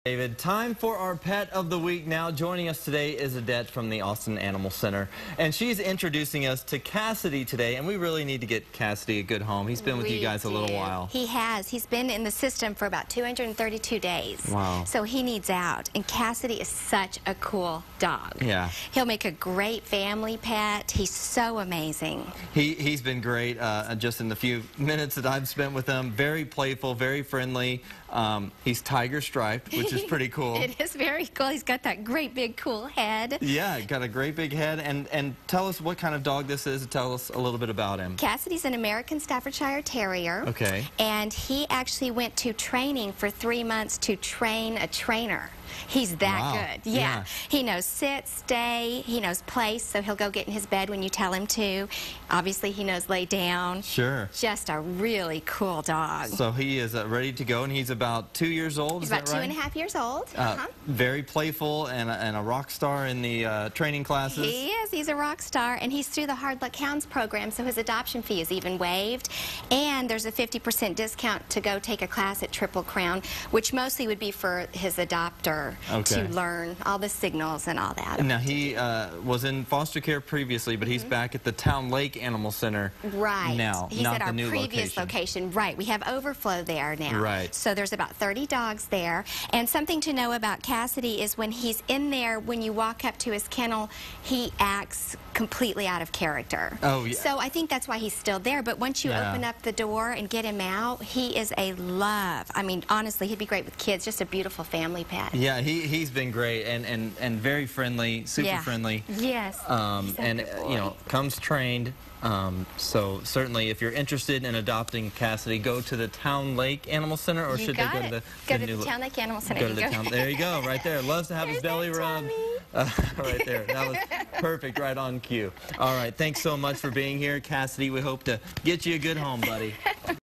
David, time for our pet of the week now. Joining us today is Adette from the Austin Animal Center, and she's introducing us to Cassidy today, and we really need to get Cassidy a good home. He's been with you guys a little while. He has. He's been in the system for about 232 days. Wow. So he needs out, and Cassidy is such a cool dog. Yeah. He'll make a great family pet. He's so amazing. He's been great just in the few minutes that I've spent with him. Very playful, very friendly. He's tiger striped, which is pretty cool. It is very cool. He's got that great big cool head. Yeah, got a great big head. And tell us what kind of dog this is. Tell us a little bit about him. Cassidy's an American Staffordshire Terrier. Okay. And he actually went to training for 3 months to train a trainer. He's that good. Yeah. He knows sit, stay, he knows place, so he'll go get in his bed when you tell him to. Obviously, he knows lay down. Sure. Just a really cool dog. So he is ready to go, and he's about 2 years old, He's is that right? about 2.5 years old. Very playful and a rock star in the training classes. He is. He's a rock star, and he's through the Hard Luck Hounds program, so his adoption fee is even waived. And there's a 50% discount to go take a class at Triple Crown, which mostly would be for his adopter to learn all the signals and all that. Now, he was in foster care previously, but he's back at the Town Lake Animal Center now, He's not at our the new previous location. Right. We have overflow there now. Right. So there's about 30 dogs there. And something to know about Cassidy is when he's in there, when you walk up to his kennel, he acts completely out of character. Oh, yeah. So I think that's why he's still there. But once you open up the door and get him out, he is a love. I mean, honestly, he'd be great with kids. Just a beautiful family pet. Yeah, he's been great and very friendly, super friendly. Yes. And you know, comes trained. So certainly, if you're interested in adopting Cassidy, go to the Town Lake Animal Center, or should they go to the Town Lake Animal Center? Go to the town. There you go, right there. Loves to have his belly rubbed. Right there. That was perfect, right on cue. All right, thanks so much for being here, Cassidy. We hope to get you a good home, buddy.